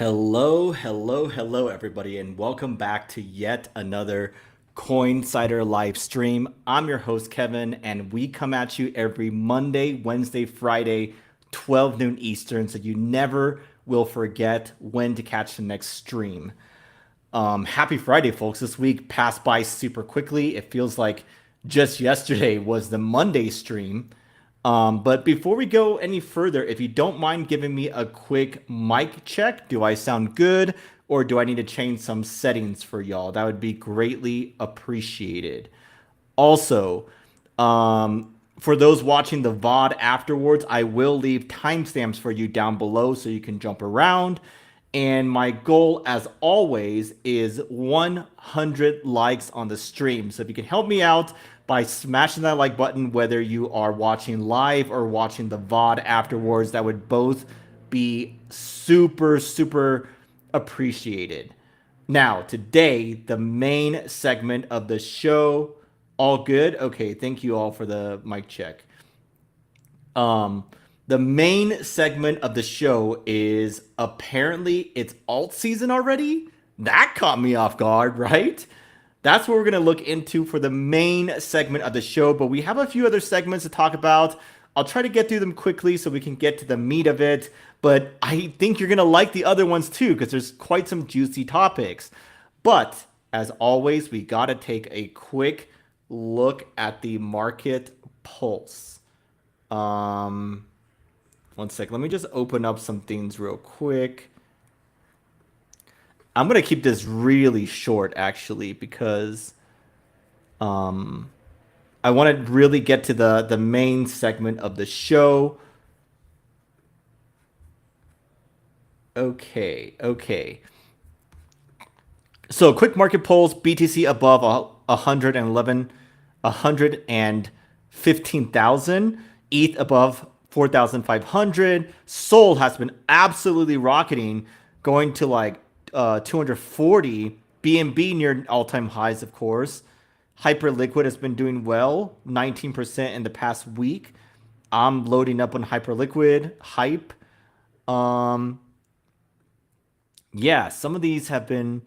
Hello, everybody, and welcome back to yet another Coinsider live stream. I'm your host, Kevin, and we come at you every Monday, Wednesday, Friday, 12 noon Eastern, so you never will forget when to catch the next stream. Happy Friday, folks. This week passed by super quickly. It feels like just yesterday was the Monday stream. But before we go any further, if you don't mind giving me a quick mic check, do I sound good or do I need to change some settings for y'all? That would be greatly appreciated. Also, for those watching the VOD afterwards, I will leave timestamps for you down below so you can jump around. And my goal, as always, is 100 likes on the stream. So if you can help me out by smashing that like button, whether you are watching live or watching the VOD afterwards, that would both be super appreciated. Now, today, the main segment of the show. All good? Okay, thank you all for the mic check. The main segment of the show is apparently it's alt season already. That caught me off guard, right? That's what we're going to look into for the main segment of the show, but we have a few other segments to talk about. I'll try to get through them quickly so we can get to the meat of it, but I think you're going to like the other ones too because there's quite some juicy topics. But as always, we got to take a quick look at the market pulse. One sec. Let me just open up some things real quick. I'm going to keep this really short, actually, because I want to really get to the main segment of the show. Okay. So, quick market pulse, BTC above 115,000, ETH above 4,500. SOL has been absolutely rocketing, going to like 240. BNB near all-time highs, of course. Hyperliquid has been doing well, 19% in the past week. I'm loading up on Hyperliquid, hype. Yeah, some of these have been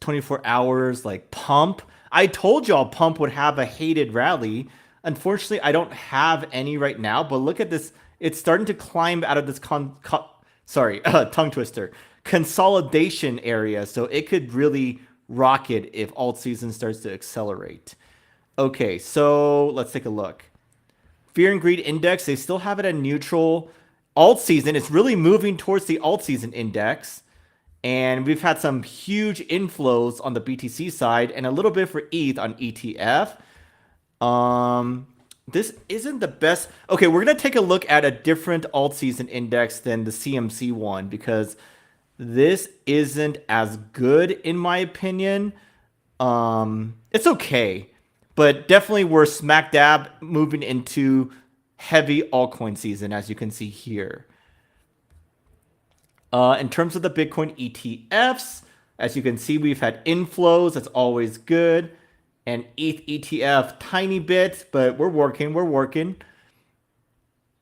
24 hours, like Pump. I told y'all Pump would have a hated rally. Unfortunately, I don't have any right now, but look at this. It's starting to climb out of this tongue twister consolidation area. So it could really rocket if alt season starts to accelerate. Okay, so let's take a look. Fear and Greed Index, they still have it at neutral. Alt season, it's really moving towards the alt season index. And we've had some huge inflows on the BTC side and a little bit for ETH on ETF. This isn't the best. Okay, we're going to take a look at a different alt season index than the CMC one because this isn't as good in my opinion. It's okay, but definitely we're smack dab moving into heavy altcoin season, as you can see here. In terms of the Bitcoin ETFs, as you can see, we've had inflows. That's always good. And ETH ETF, tiny bit, but we're working.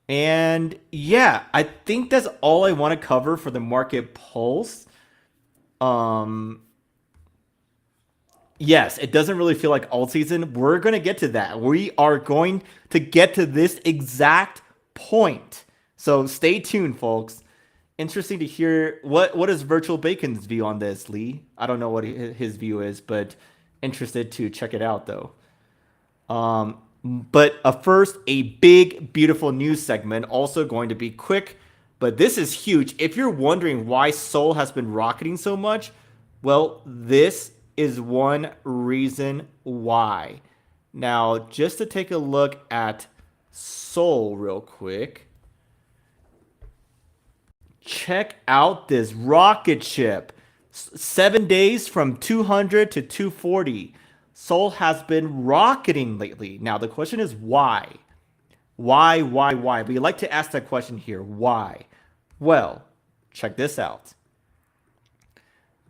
And yeah, I think that's all I want to cover for the market pulse. Yes, it doesn't really feel like alt season. We're going to get to that. We are going to get to this exact point. So stay tuned, folks. Interesting to hear what is Virtual Bacon's view on this, Lee. I don't know what his view is, but interested to check it out though. But first, a big, beautiful news segment, also going to be quick, but this is huge. If you're wondering why SOL has been rocketing so much, well, this is one reason why. Now, just to take a look at SOL real quick, check out this rocket ship. 7 days from 200 to 240. SOL has been rocketing lately. Now, the question is why? Why? We like to ask that question here. Why? Well, check this out.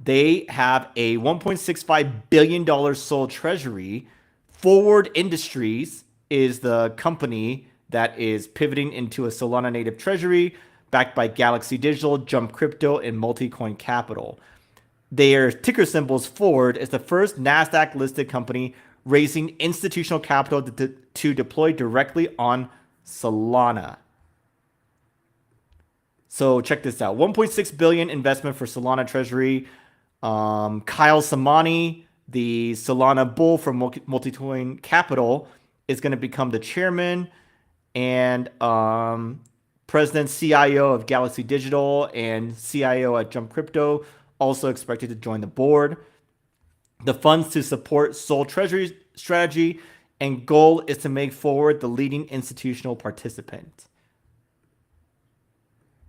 They have a $1.65 billion SOL Treasury. Forward Industries is the company that is pivoting into a Solana native treasury. backed by Galaxy Digital, Jump Crypto, and Multicoin Capital. Their ticker symbol is Forward. It's the first NASDAQ-listed company raising institutional capital to deploy directly on Solana. So check this out. 1.6 billion investment for Solana Treasury. Kyle Samani, the Solana bull from Multicoin Capital, is going to become the chairman and president CIO of Galaxy Digital and CIO at Jump Crypto, also expected to join the board. The funds to support SOL Treasury strategy and goal is to make Forward the leading institutional participant.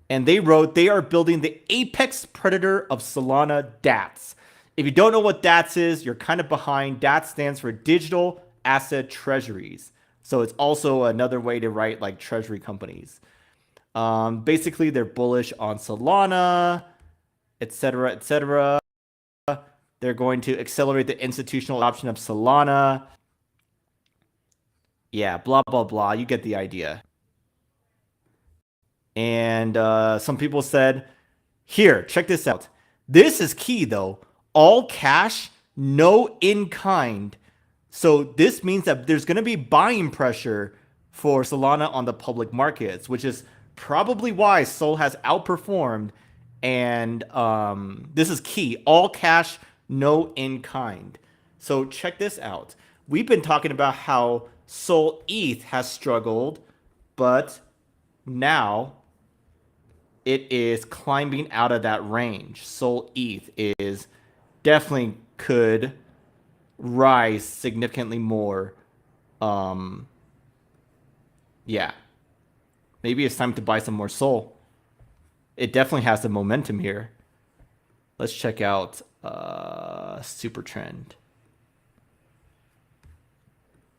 And they wrote, they are building the apex predator of Solana DATs. If you don't know what DATs is, you're kind of behind. DATs stands for Digital Asset Treasuries. So it's also another way to write like treasury companies. Basically, they're bullish on Solana, etc., etc. They're going to accelerate the institutional adoption of Solana. Yeah, blah, blah, blah. You get the idea. And some people said, here, check this out. This is key, though. All cash, no in-kind. So this means that there's going to be buying pressure for Solana on the public markets, which is probably why Sol has outperformed. And this is key. All cash, no in-kind. So check this out. We've been talking about how Sol ETH has struggled, but now it is climbing out of that range. Sol ETH is definitely could rise significantly more. Yeah. Maybe it's time to buy some more Sol. It definitely has the momentum here. Let's check out Super Trend.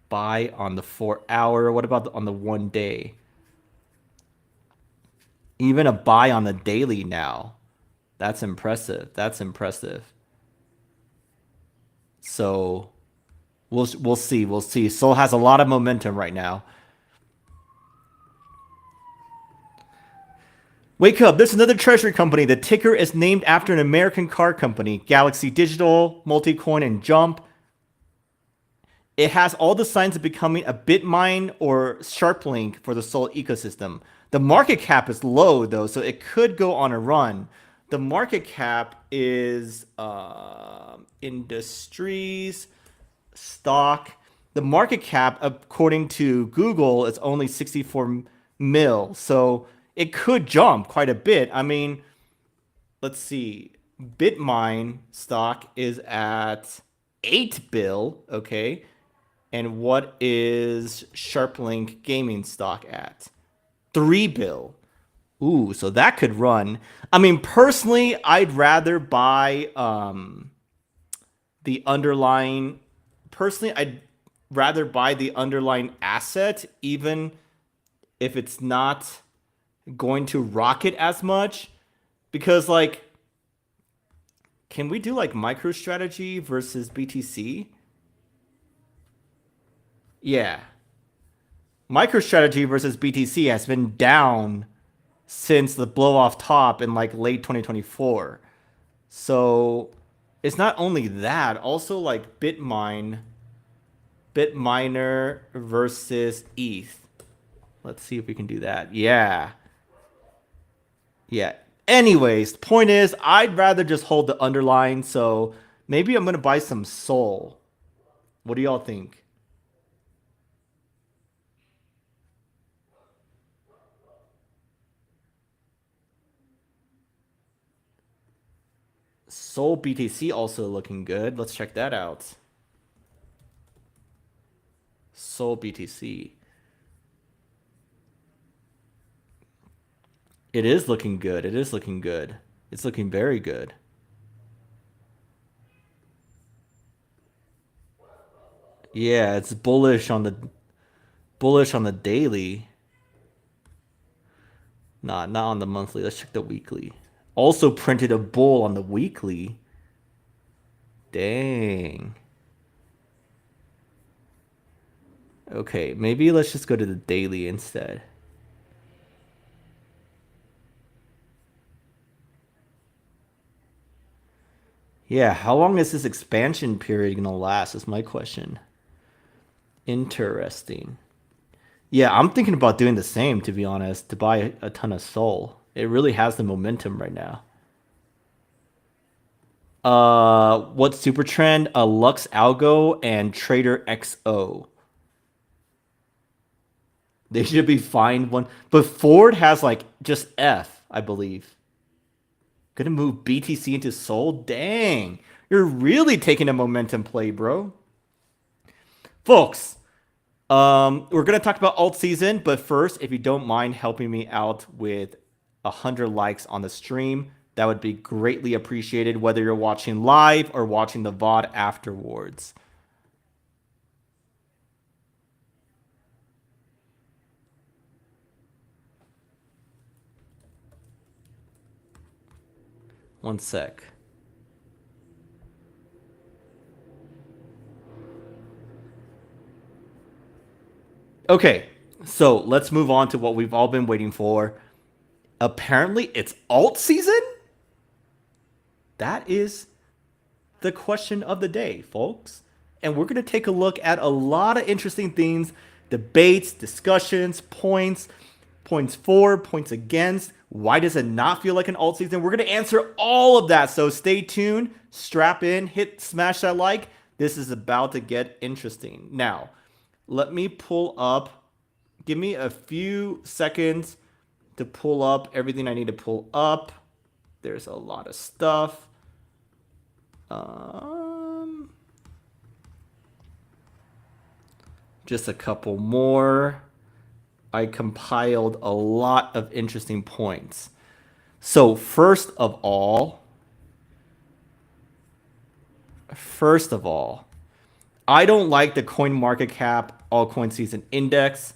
Buy on the 4 hour. What about on the 1 day? Even a buy on the daily now. That's impressive. That's impressive. So we'll see. We'll see. Sol has a lot of momentum right now. Wake up. There's another treasury company. The ticker is named after an American car company. Galaxy Digital, Multicoin, and Jump. It has all the signs of becoming a Bitmine or SharpLink for the Sol ecosystem. The market cap is low, though, so it could go on a run. The market cap is industries, stock. The market cap, according to Google, is only 64 mil. So it could jump quite a bit. I mean, let's see. Bitmine stock is at 8 bill, okay? And what is SharpLink gaming stock at? 3 bill. Ooh, so that could run. I mean, personally, I'd rather buy the underlying. Personally, I'd rather buy the underlying asset, even if it's not going to rocket as much. Because, like, can we do like MicroStrategy versus BTC? Yeah. MicroStrategy versus BTC has been down since the blow off top in like late 2024. So it's not only that, also like Bitminer versus ETH. Let's see if we can do that. Yeah. Yeah. Anyways, the point is, I'd rather just hold the underlying. So maybe I'm going to buy some Sol. What do y'all think? Sol BTC also looking good. Let's check that out. Sol BTC. It is looking good. It is looking good. It's looking very good. Yeah, it's bullish on the daily. Not on the monthly. Let's check the weekly. Also printed a bull on the weekly. Dang. Okay, maybe let's just go to the daily instead. Yeah, how long is this expansion period gonna last? Is my question. Interesting. Yeah, I'm thinking about doing the same, to be honest, to buy a ton of Soul. It really has the momentum right now. What super trend? Lux Algo and Trader XO. They should be fine one, but Ford has like just F, I believe. Gonna move BTC into Soul? Dang. You're really taking a momentum play, bro. Folks, we're gonna talk about alt season, but first, if you don't mind helping me out with 100 likes on the stream, that would be greatly appreciated, whether you're watching live or watching the VOD afterwards. One sec. Okay, so let's move on to what we've all been waiting for. Apparently, it's alt season? That is the question of the day, folks. And we're going to take a look at a lot of interesting things, debates, discussions, points for, points against. Why does it not feel like an alt season? We're going to answer all of that. So stay tuned, strap in, smash that like. This is about to get interesting. Now, let me pull up. Give me a few seconds to pull up everything I need to pull up. There's a lot of stuff. Just a couple more. I compiled a lot of interesting points. So first of all, I don't like the CoinMarketCap Altcoin Season Index.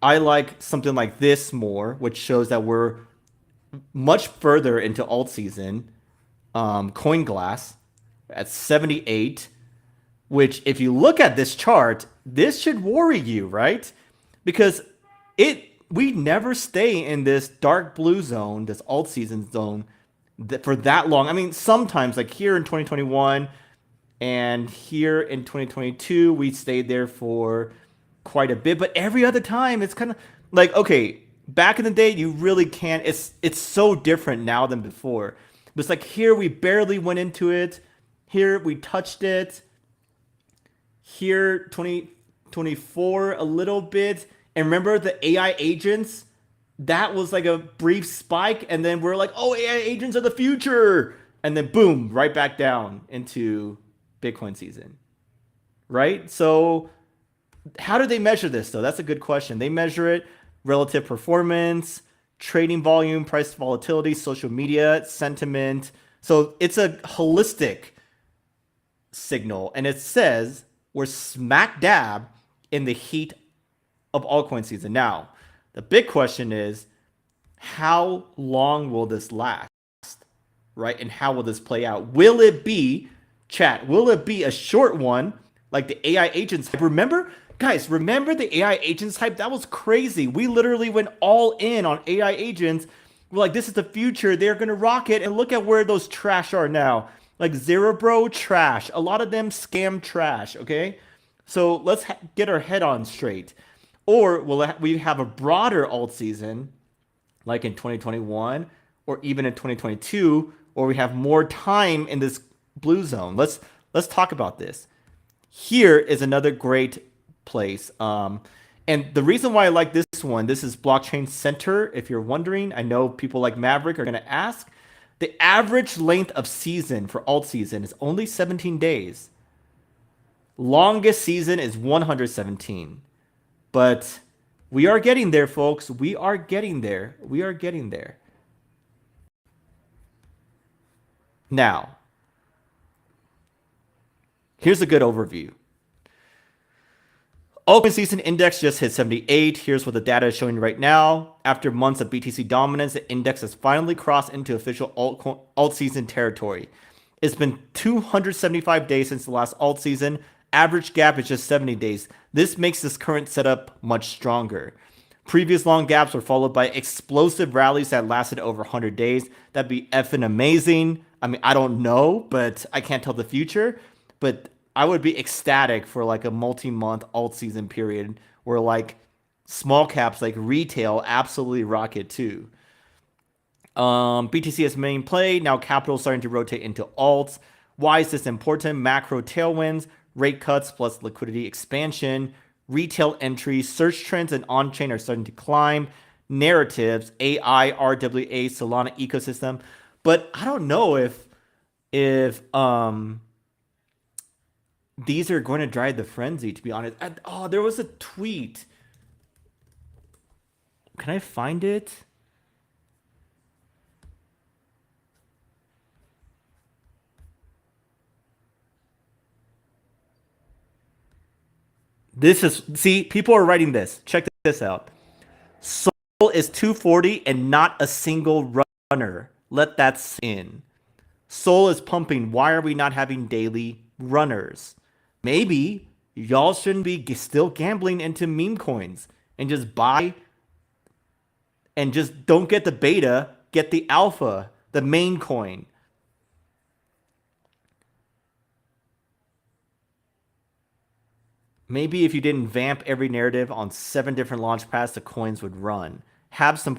I like something like this more, which shows that we're much further into alt season. CoinGlass at 78, which if you look at this chart, this should worry you, right? Because we never stay in this dark blue zone, this alt season zone, for that long. I mean, sometimes like here in 2021 and here in 2022, we stayed there for quite a bit, but every other time it's kind of like, okay, back in the day, you really can't. It's so different now than before. But it's like here we barely went into it. Here we touched it. Here 2024 a little bit. And remember the AI agents? That was like a brief spike, and then we're like, oh, AI agents are the future. And then boom, right back down into Bitcoin season. Right? So how do they measure this though? That's a good question. They measure it relative performance, trading volume, price volatility, social media, sentiment. So it's a holistic signal, and it says we're smack dab in the heat of altcoin season. Now, the big question is, how long will this last, right? And how will this play out? Will it be, chat, will it be a short one like the AI agents? Remember, guys, remember the AI agents hype? That was crazy. We literally went all in on AI agents. We're like, this is the future. They're going to rock it. And look at where those trash are now. Like Zero Bro trash. A lot of them scam trash, okay? So let's get our head on straight. Or will we have a broader alt season like in 2021 or even in 2022, or we have more time in this blue zone? Let's talk about this. Here is another great place. And the reason why I like this one, this is Blockchain Center. If you're wondering, I know people like Maverick are going to ask. The average length of season for alt season is only 17 days. Longest season is 117. But we are getting there, folks. We are getting there. We are getting there. Now, here's a good overview. Altcoin season index just hit 78. Here's what the data is showing right now. After months of BTC dominance, the index has finally crossed into official alt season territory. It's been 275 days since the last alt season. Average gap is just 70 days. This makes this current setup much stronger. Previous long gaps were followed by explosive rallies that lasted over 100 days. That'd be effing amazing. I mean, I don't know, but I can't tell the future. But I would be ecstatic for like a multi-month alt season period where like small caps like retail absolutely rocket too. BTC is main play. Now capital starting to rotate into alts. Why is this important? Macro tailwinds, rate cuts plus liquidity expansion, retail entry, search trends and on-chain are starting to climb. Narratives, AI, RWA, Solana ecosystem. But I don't know if these are going to drive the frenzy, to be honest. Oh, there was a tweet. Can I find it? This is, see, people are writing this. Check this out. SOL is 240 and not a single runner. Let that in. SOL is pumping. Why are we not having daily runners? Maybe y'all shouldn't be still gambling into meme coins and just buy and just don't get the beta, get the alpha, the main coin. Maybe if you didn't vamp every narrative on 7 different launch pads, the coins would run. Have some.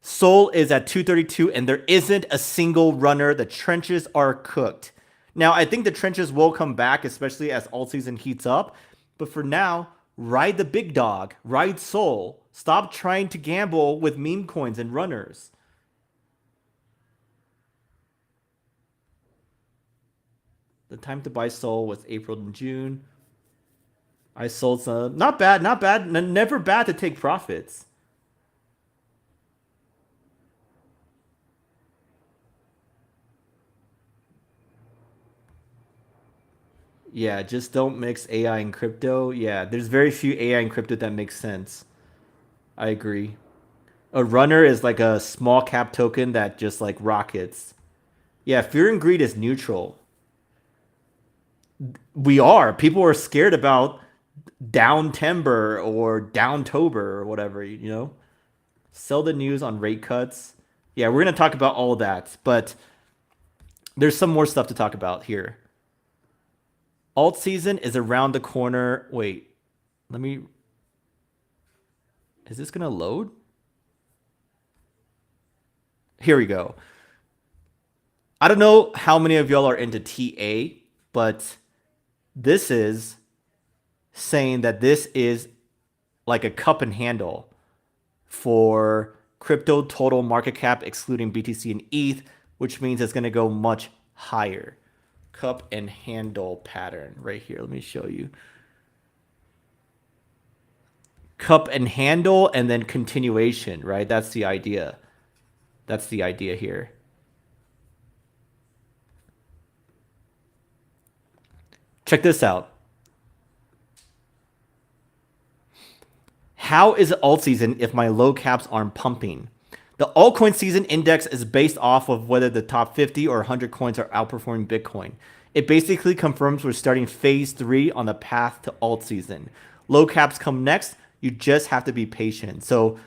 SOL is at 232 and there isn't a single runner. The trenches are cooked. Now, I think the trenches will come back, especially as alt season heats up. But for now, ride the big dog. Ride SOL. Stop trying to gamble with meme coins and runners. The time to buy SOL was April and June. I sold some. Not bad, not bad. Never bad to take profits. Yeah, just don't mix AI and crypto. Yeah, there's very few AI and crypto that makes sense. I agree. A runner is like a small cap token that just like rockets. Yeah, fear and greed is neutral. We are. People are scared about down timber or down tober or whatever, you know? Sell the news on rate cuts. Yeah, we're going to talk about all of that, but there's some more stuff to talk about here. Alt season is around the corner. Wait, let me. Is this going to load? Here we go. I don't know how many of y'all are into TA, but this is saying that this is like a cup and handle for crypto total market cap excluding BTC and ETH, which means it's going to go much higher. Cup and handle pattern right here. Let me show you. Cup and handle and then continuation, right? That's the idea. That's the idea here. Check this out. How is it alt season if my low caps aren't pumping? The altcoin season index is based off of whether the top 50 or 100 coins are outperforming Bitcoin. It basically confirms we're starting phase 3 on the path to alt season. Low caps come next. You just have to be patient. So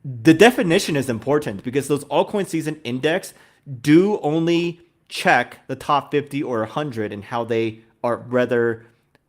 the definition is important because those altcoin season index do only check the top 50 or 100 and how they are rather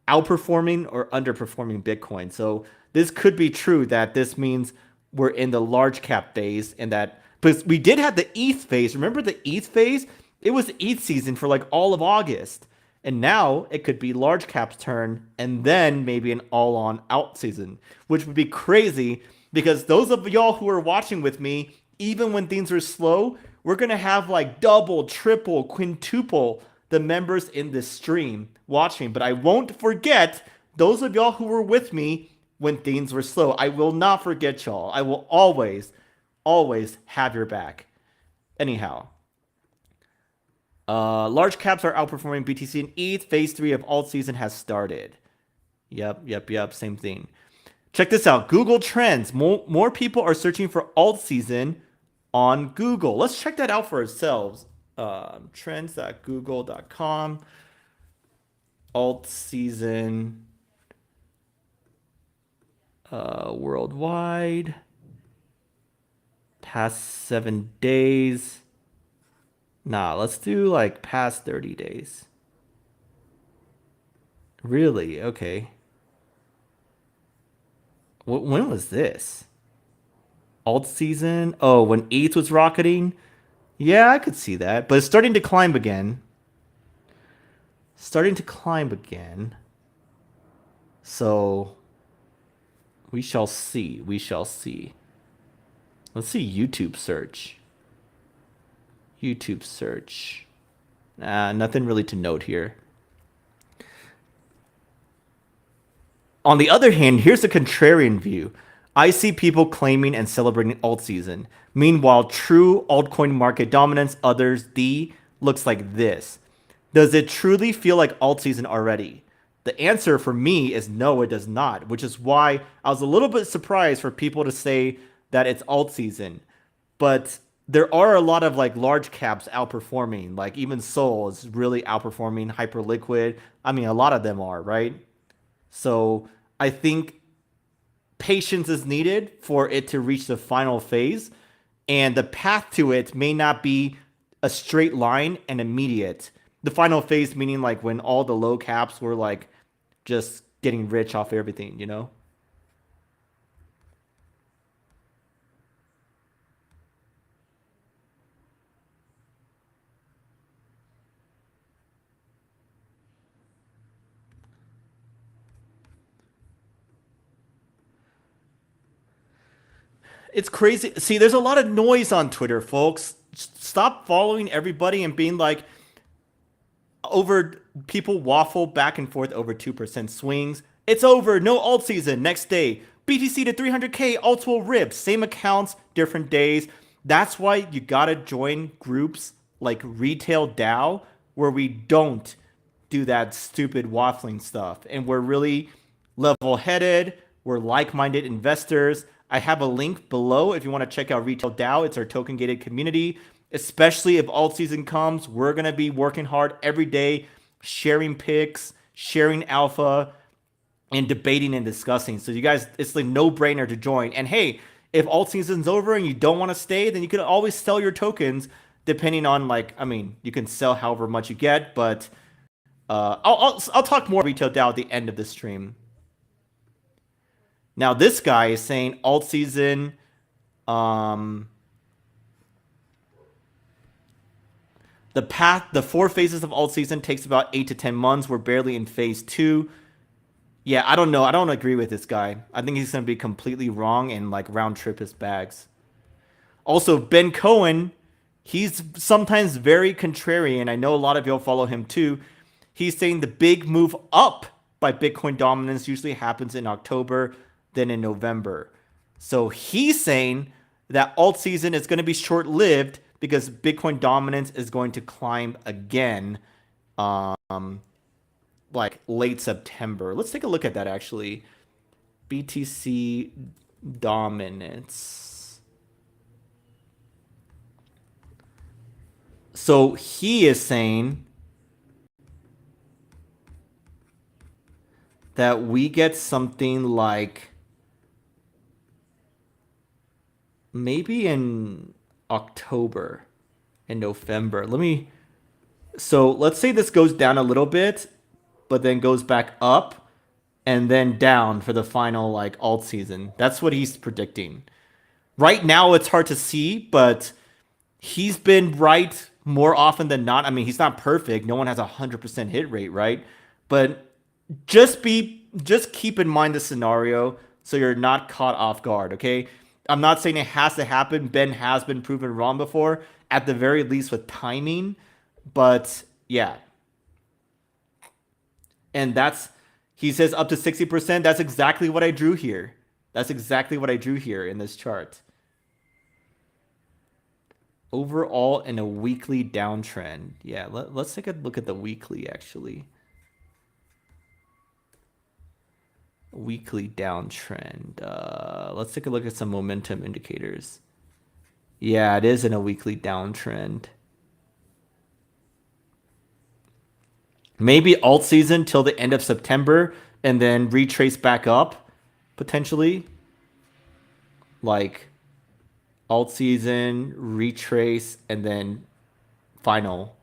outperforming or underperforming Bitcoin. So this could be true that this means we're in the large cap phase and that, but we did have the ETH phase. Remember the ETH phase? It was ETH season for like all of August. And now it could be large caps turn and then maybe an all on out season, which would be crazy because those of y'all who are watching with me, even when things are slow, we're going to have like double, triple, quintuple the members in this stream watching. But I won't forget those of y'all who were with me when things were slow. I will not forget y'all. I will always, always have your back. Anyhow, large caps are outperforming BTC and ETH. Phase 3 of alt season has started. Yep. Same thing. Check this out. Google Trends. More people are searching for alt season on Google. Let's check that out for ourselves. Trends.google.com. Alt season. Worldwide. Past 7 days. Nah, let's do like past 30 days. Really? Okay. When was this? Alt season? Oh, when ETH was rocketing? Yeah, I could see that. But it's starting to climb again. Starting to climb again. So we shall see. We shall see. Let's see YouTube search. YouTube search. Nothing really to note here. On the other hand, here's the contrarian view. I see people claiming and celebrating alt season. Meanwhile, true altcoin market dominance, others, looks like this. Does it truly feel like alt season already? The answer for me is no, it does not, which is why I was a little bit surprised for people to say that it's alt season. But there are a lot of like large caps outperforming, like even SOL is really outperforming Hyperliquid. I mean, a lot of them are, right? So I think patience is needed for it to reach the final phase. And the path to it may not be a straight line and immediate. The final phase meaning like when all the low caps were like just getting rich off everything, you know? It's crazy. See, there's a lot of noise on Twitter, folks. Stop following everybody and being like, over people waffle back and forth over 2% swings. It's over. No alt season. Next day. BTC to 300K. Alts will rip. Same accounts, different days. That's why you gotta join groups like Retail DAO where we don't do that stupid waffling stuff. And we're really level headed. We're like minded investors. I have a link below if you want to check out Retail DAO. It's our token gated community. Especially if alt season comes, we're going to be working hard every day, sharing picks, sharing alpha, and debating and discussing. So you guys, it's like no brainer to join. And hey, if alt season's over and you don't want to stay, then you can always sell your tokens depending on like, I mean, you can sell however much you get, but I'll talk more Retail DAO at the end of the stream. Now this guy is saying alt season, the 4 phases of alt season takes about 8 to 10 months. We're barely in phase 2. Yeah, I don't know. I don't agree with this guy. I think he's going to be completely wrong and like round trip his bags. Also, Ben Cohen, he's sometimes very contrarian. I know a lot of y'all follow him too. He's saying the big move up by Bitcoin dominance usually happens in October, then in November. So he's saying that alt season is going to be short-lived because Bitcoin dominance is going to climb again, like late September. Let's take a look at that actually. BTC dominance. So he is saying that we get something like maybe in October and November. So let's say this goes down a little bit, but then goes back up and then down for the final like alt season. That's what he's predicting. Right now it's hard to see, but he's been right more often than not. I mean, he's not perfect. No one has a 100% hit rate, right? But just keep in mind the scenario so you're not caught off guard, okay? I'm not saying it has to happen. Ben has been proven wrong before, at the very least with timing. But yeah. And he says up to 60%. That's exactly what I drew here. That's exactly what I drew here in this chart. Overall, in a weekly downtrend. Yeah, let's take a look at the weekly actually. Weekly downtrend. Let's take a look at some momentum indicators. Yeah, it is in a weekly downtrend. Maybe alt season till the end of September and then retrace back up. potentially. Like alt season, retrace, and then final.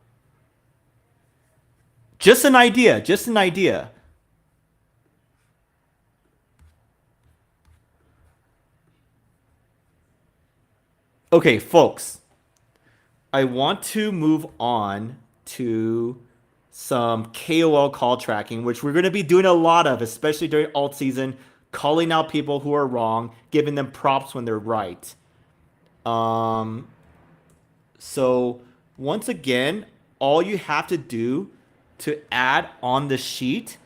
Just an idea. Just an idea. Okay, folks. I want to move on to some KOL call tracking, which we're going to be doing a lot of, especially during alt season, calling out people who are wrong, giving them props when they're right. Um, so once again, all you have to do to add on the sheet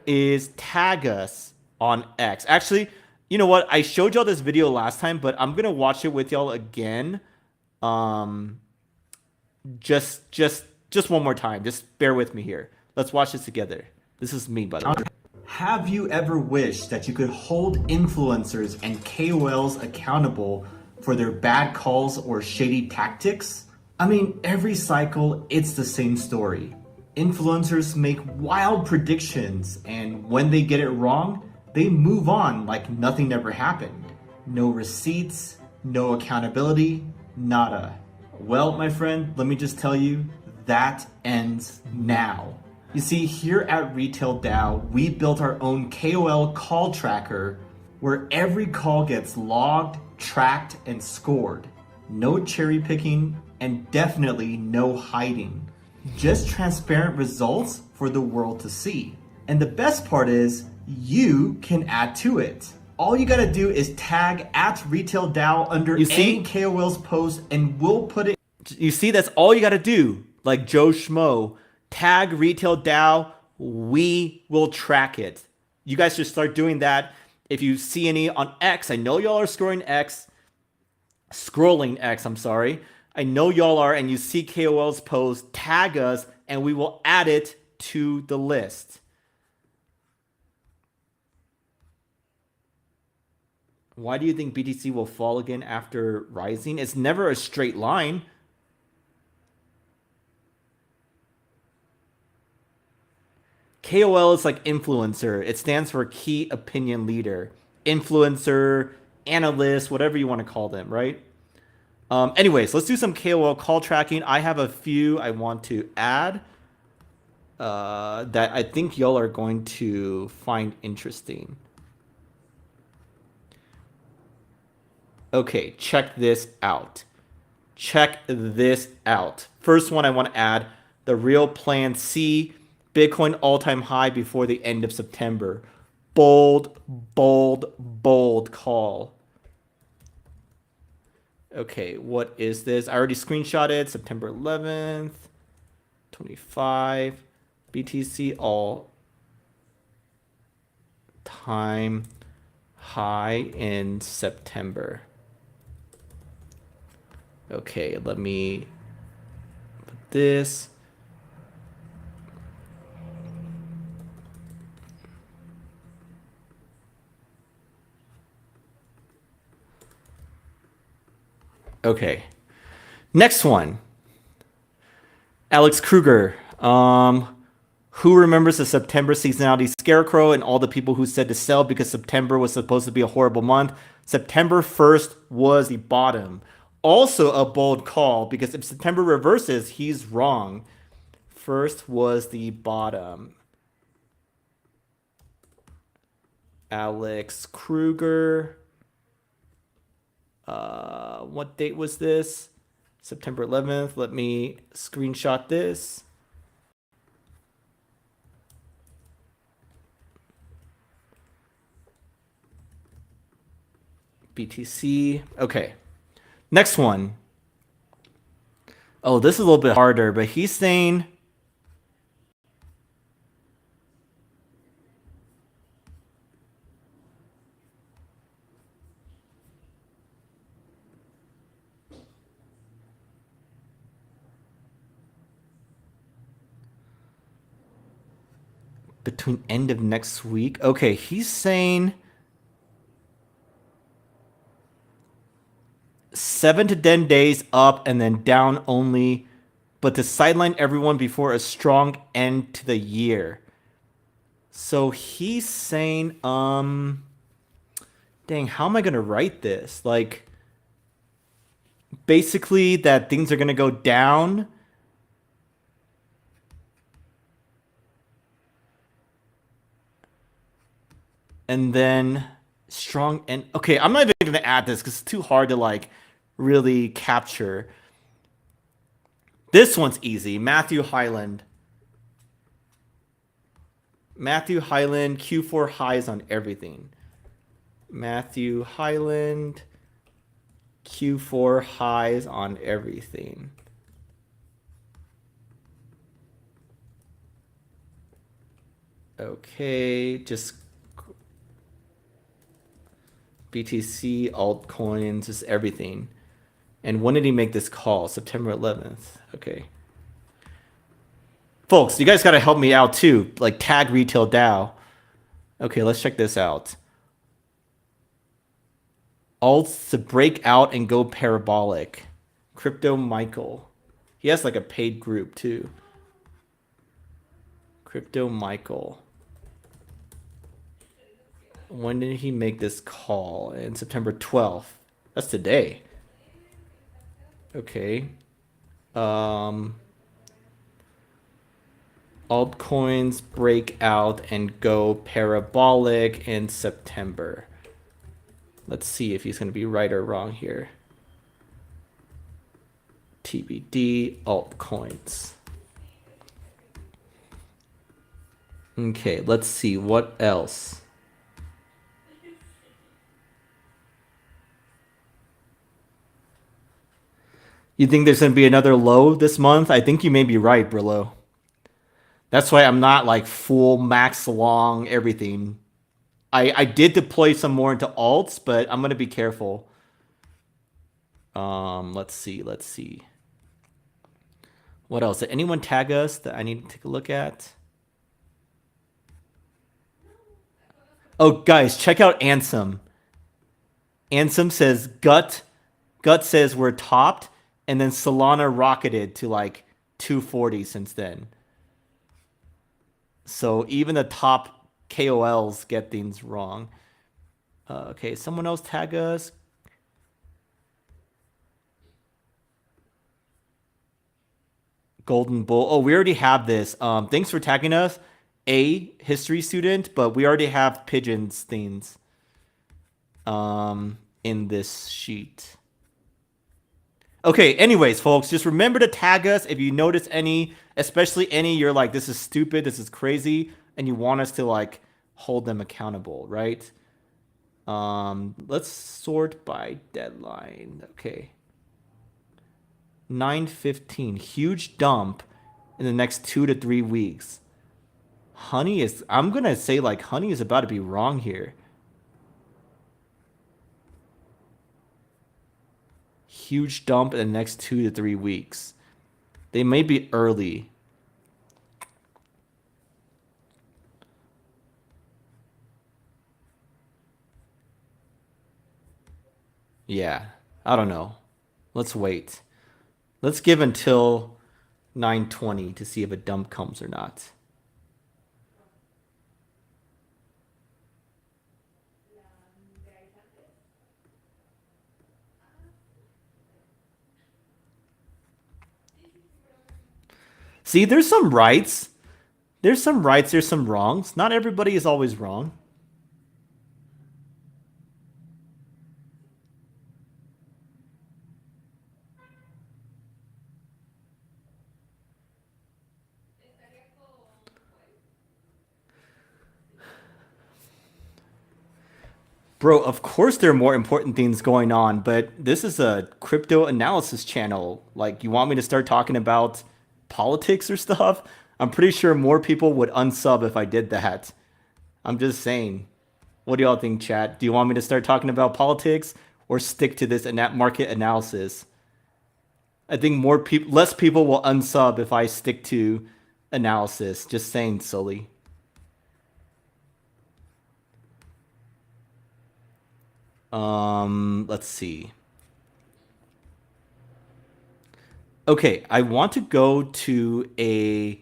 is tag us on X. Actually, you know what? I showed y'all this video last time, but I'm gonna watch it with y'all again. Um, just one more time. Just bear with me here. Let's watch this together. This is me, by the way. Have you ever wished that you could hold influencers and KOLs accountable for their bad calls or shady tactics? I mean, every cycle, it's the same story. Influencers make wild predictions, and when they get it wrong, they move on like nothing ever happened. No receipts, no accountability, nada. Well, my friend, let me just tell you, that ends now. You see, here at Retail DAO, we built our own KOL call tracker where every call gets logged, tracked, and scored. No cherry picking, and definitely no hiding. Just transparent results for the world to see. And the best part is, you can add to it. All you gotta do is tag at Retail DAO under any KOL's post, and we'll put it. You see, that's all you gotta do. Like Joe Schmo, tag Retail DAO, we will track it. You guys should start doing that. If you see any on X, I know y'all are scrolling X, I'm sorry. I know y'all are, and you see KOL's post, tag us, and we will add it to the list. Why do you think BTC will fall again after rising? It's never a straight line. KOL is like influencer. It stands for key opinion leader. Influencer, analyst, whatever you want to call them, right? Anyways, let's do some KOL call tracking. I have a few I want to add that I think y'all are going to find interesting. Okay, check this out. Check this out. First one I want to add, the real plan C, Bitcoin all-time high before the end of September. Bold, bold, bold call. Okay, what is this? I already screenshotted September 11th, 25, BTC all-time high in September. Okay, let me put this. Okay, next one. Alex Kruger. Who remembers the September seasonality scarecrow and all the people who said to sell because September was supposed to be a horrible month? September 1st was the bottom. Also a bold call, because if September reverses, he's wrong. First was the bottom. Alex Kruger. What date was this? September 11th. Let me screenshot this. BTC. Okay. Next one. Oh, this is a little bit harder, but he's saying between end of next week. Okay, he's saying 7 to 10 days up and then down only, but to sideline everyone before a strong end to the year. So he's saying Dang, how am I going to write this? Like, basically that things are going to go down. And then strong and okay, I'm not even going to add this because it's too hard to like really capture. This one's easy. Matthew Highland. Matthew Highland, Q4 highs on everything. Matthew Highland, Q4 highs on everything. Okay, just BTC, altcoins, just everything. And when did he make this call? September 11th. Okay. Folks, you guys got to help me out too. Like tag retail DAO. Okay, let's check this out. Alts to break out and go parabolic. Crypto Michael. He has like a paid group too. Crypto Michael. When did he make this call? In September 12th. That's today. Okay. Altcoins break out and go parabolic in September. Let's see if he's going to be right or wrong here. TBD altcoins. Okay, let's see what else. You think there's going to be another low this month? I think you may be right, Brillo. That's why I'm not like full max long everything. I did deploy some more into alts, but I'm going to be careful. Let's see. What else? Did anyone tag us that I need to take a look at? Oh, guys, check out Ansem. Ansem says Gut says we're topped, and then Solana rocketed to like 240 since then. So even the top KOLs get things wrong. Okay, someone else tag us. Golden Bull. Oh, we already have this. Thanks for tagging us, a history student, but we already have pigeons things in this sheet. Okay, anyways, folks, just remember to tag us if you notice any, especially any you're like, this is stupid, this is crazy, and you want us to like hold them accountable, right? Let's sort by deadline. Okay. 9:15, huge dump in the next 2 to 3 weeks. Honey is, I'm gonna say like Honey is about to be wrong here. Huge dump in the next 2 to 3 weeks. They may be early. Yeah, I don't know. Let's wait. Let's give until 9:20 to see if a dump comes or not. See, there's some rights. There's some rights, there's some wrongs. Not everybody is always wrong. Bro, of course there are more important things going on, but this is a crypto analysis channel. Like, you want me to start talking about politics or stuff? I'm pretty sure more people would unsub if I did that. I'm just saying. What do y'all think, chat? Do you want me to start talking about politics or stick to this market analysis? I think less people will unsub if I stick to analysis. Just saying, Sully. Let's see. Okay, I want to go to a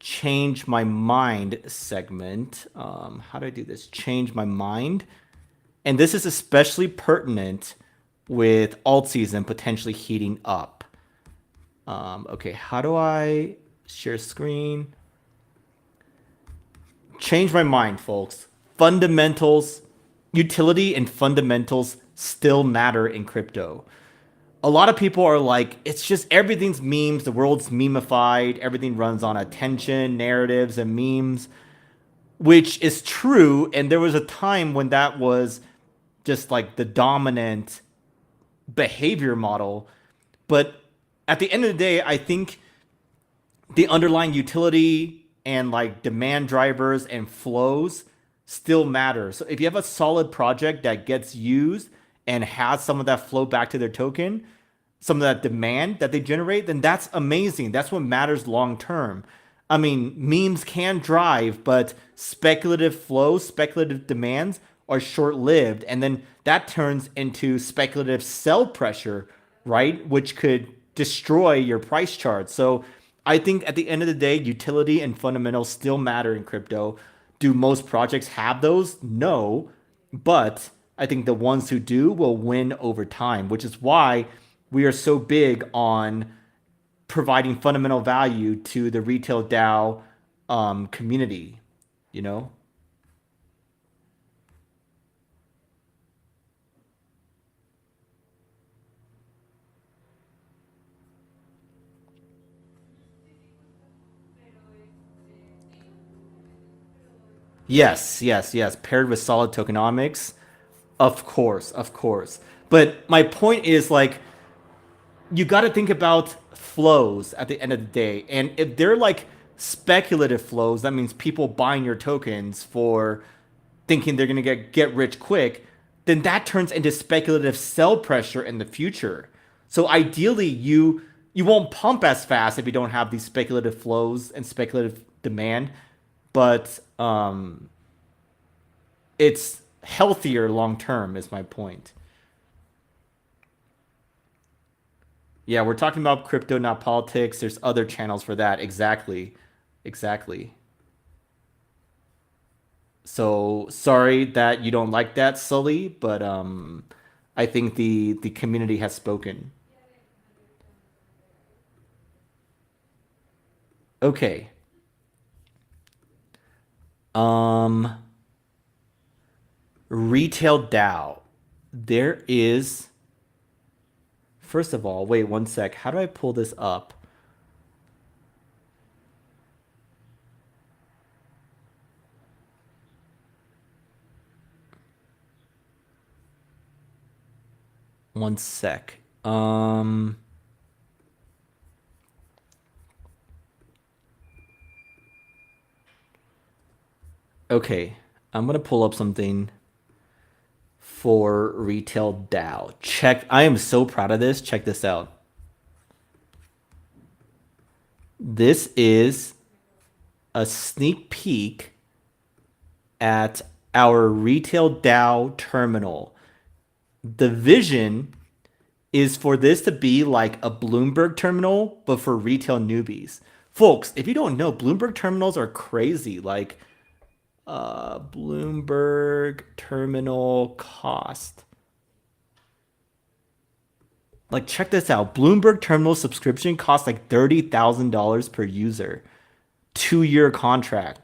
change my mind segment. How do I do this? Change my mind. And this is especially pertinent with alt season potentially heating up. Okay, how do I share screen? Change my mind, folks. Fundamentals, utility and fundamentals still matter in crypto. A lot of people are like, it's just everything's memes, the world's memeified, everything runs on attention, narratives, and memes, which is true. And there was a time when that was just like the dominant behavior model. But at the end of the day, I think the underlying utility and like demand drivers and flows still matter. So if you have a solid project that gets used and has some of that flow back to their token, some of that demand that they generate, then that's amazing. That's what matters long term. I mean, memes can drive, but speculative flows, speculative demands are short lived. And then that turns into speculative sell pressure, right? Which could destroy your price chart. So I think at the end of the day, utility and fundamentals still matter in crypto. Do most projects have those? No. But I think the ones who do will win over time, which is why we are so big on providing fundamental value to the retail DAO community, you know? Yes, yes, yes. Paired with solid tokenomics, of course, of course. But my point is like you got to think about flows at the end of the day. And if they're like speculative flows, that means people buying your tokens for thinking they're going to get rich quick, then that turns into speculative sell pressure in the future. So ideally you won't pump as fast if you don't have these speculative flows and speculative demand, but it's healthier long term is my point. Yeah, we're talking about crypto, not politics. There's other channels for that. Exactly. Exactly. So sorry that you don't like that, Sully, but I think the community has spoken. Okay. Um Retail DAO. There is first of all, wait one sec. How do I pull this up? One sec. Okay. I'm gonna pull up something for retail DAO. Check. I am so proud of this. Check this out. This is a sneak peek at our retail DAO terminal. The vision is for this to be like a Bloomberg terminal, but for retail newbies. Folks, if you don't know, Bloomberg terminals are crazy. Like Bloomberg terminal cost. Like, check this out. Bloomberg terminal subscription costs like $30,000 per user, 2-year contract.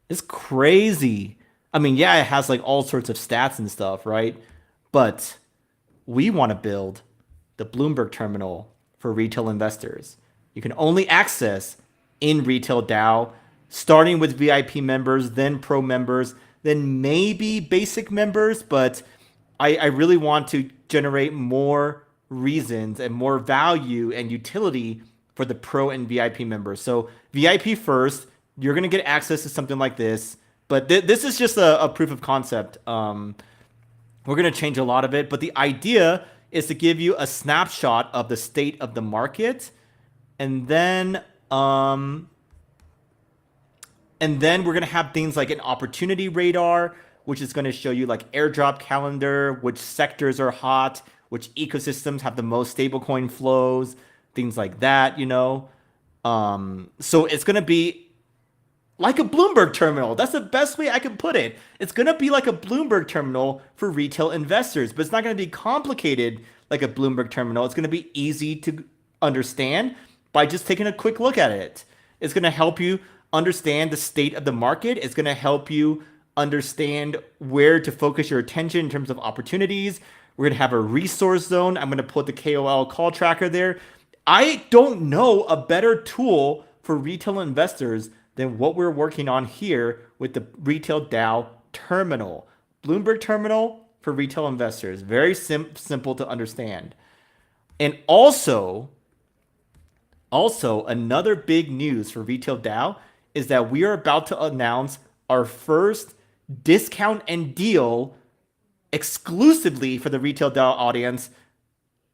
It's crazy. I mean, yeah, it has like all sorts of stats and stuff, right? But we want to build the Bloomberg terminal for retail investors. You can only access in retail DAO, starting with VIP members, then pro members, then maybe basic members. But I really want to generate more reasons and more value and utility for the pro and VIP members. So VIP first, you're going to get access to something like this. But this is just a proof of concept. We're going to change a lot of it, but the idea is to give you a snapshot of the state of the market, and then um, we're going to have things like an opportunity radar, which is going to show you like airdrop calendar, which sectors are hot, which ecosystems have the most stablecoin flows, things like that. So it's going to be like a Bloomberg terminal. That's the best way I can put it. It's going to be like a Bloomberg terminal for retail investors, but it's not going to be complicated like a Bloomberg terminal. It's going to be easy to understand by just taking a quick look at it. It's going to help you understand the state of the market. It's going to help you understand where to focus your attention in terms of opportunities. We're going to have a resource zone. I'm going to put the KOL call tracker there. I don't know a better tool for retail investors than what we're working on here with the Retail DAO terminal. Bloomberg terminal for retail investors. Very simple to understand. And also another big news for Retail DAO is that we are about to announce our first discount and deal exclusively for the Retail DAO audience.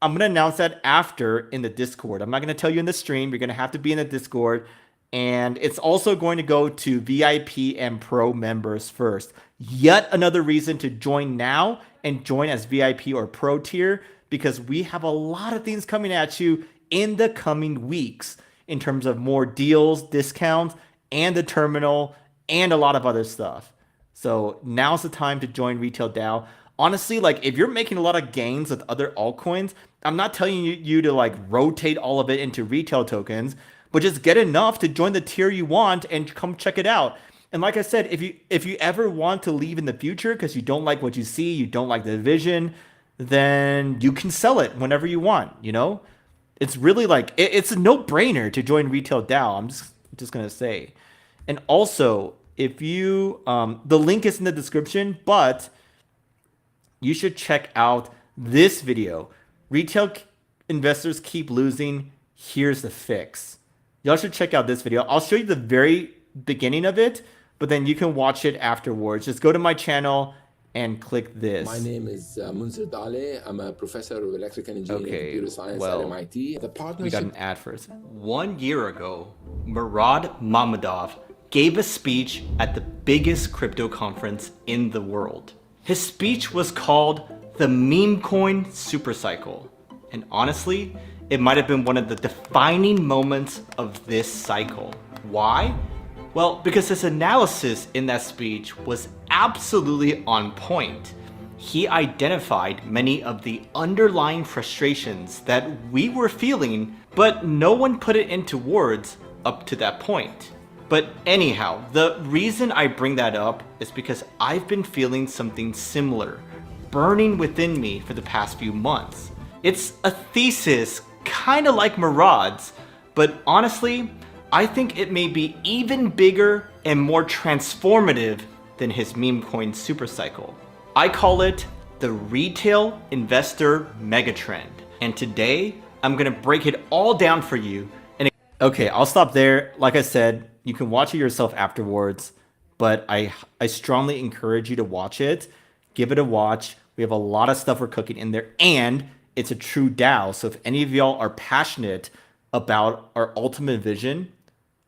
I'm going to announce that after in the Discord. I'm not going to tell you in the stream. You're going to have to be in the Discord. And it's also going to go to VIP and Pro members first. Yet another reason to join now and join as VIP or Pro tier, because we have a lot of things coming at you in the coming weeks in terms of more deals, discounts, and the terminal, and a lot of other stuff. So now's the time to join Retail DAO. Honestly, like if you're making a lot of gains with other altcoins, I'm not telling you to like rotate all of it into retail tokens, but just get enough to join the tier you want and come check it out. And like I said, if you ever want to leave in the future because you don't like what you see, you don't like the vision, then you can sell it whenever you want, you know? It's really like it's a no-brainer to join Retail DAO. I'm just gonna say. And also, if you the link is in the description, but you should check out this video. Retail investors keep losing. Here's the fix. Y'all should check out this video. I'll show you the very beginning of it, but then you can watch it afterwards. Just go to my channel and click this. My name is Munzer Dale. I'm a professor of electrical engineering and computer science at MIT. The partnership... We got an ad first. 1 year ago, Murad Mammadov gave a speech at the biggest crypto conference in the world. His speech was called the Meme Coin Supercycle. And honestly, it might have been one of the defining moments of this cycle. Why? Well, because his analysis in that speech was absolutely on point. He identified many of the underlying frustrations that we were feeling, but no one put it into words up to that point. But anyhow, the reason I bring that up is because I've been feeling something similar, burning within me for the past few months. It's a thesis kind of like Murad's, but honestly, I think it may be even bigger and more transformative than his meme coin supercycle. I call it the retail investor megatrend. And today, I'm gonna break it all down for you. And okay, I'll stop there. Like I said, you can watch it yourself afterwards, but I strongly encourage you to watch it. Give it a watch. We have a lot of stuff we're cooking in there, and it's a true DAO. So if any of y'all are passionate about our ultimate vision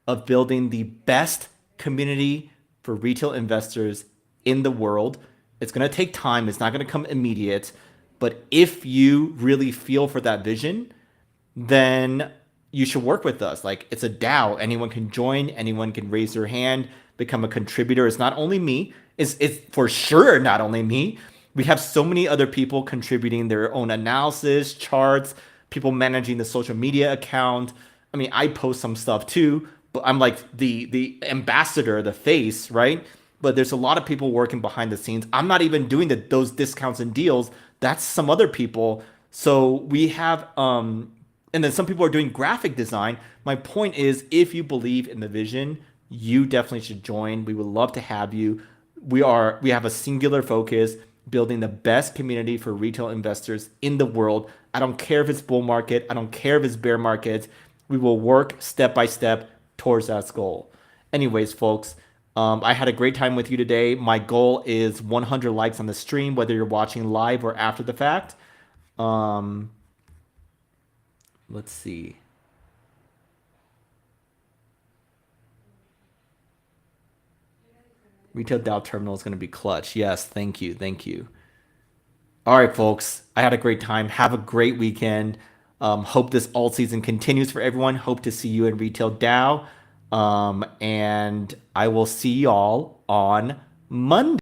of building the best community for retail investors in the world, it's going to take time. It's not going to come immediate. But if you really feel for that vision, then you should work with us. Like, it's a DAO. Anyone can join. Anyone can raise their hand, become a contributor. It's not only me. It's for sure not only me. We have so many other people contributing their own analysis, charts, people managing the social media account. I mean, I post some stuff too, but I'm like the ambassador, the face, right? But there's a lot of people working behind the scenes. I'm not even doing those discounts and deals. That's some other people. So we have, and then some people are doing graphic design. My point is, if you believe in the vision, you definitely should join. We would love to have you. We have a singular focus, building the best community for retail investors in the world. I don't care if it's bull market. I don't care if it's bear market. We will work step by step towards that goal. Anyways, folks, I had a great time with you today. My goal is 100 likes on the stream, whether you're watching live or after the fact. Let's see. Retail DAO terminal is going to be clutch. Yes, thank you. Thank you. All right, folks. I had a great time. Have a great weekend. Hope this alt season continues for everyone. Hope to see you in Retail DAO. And I will see y'all on Monday.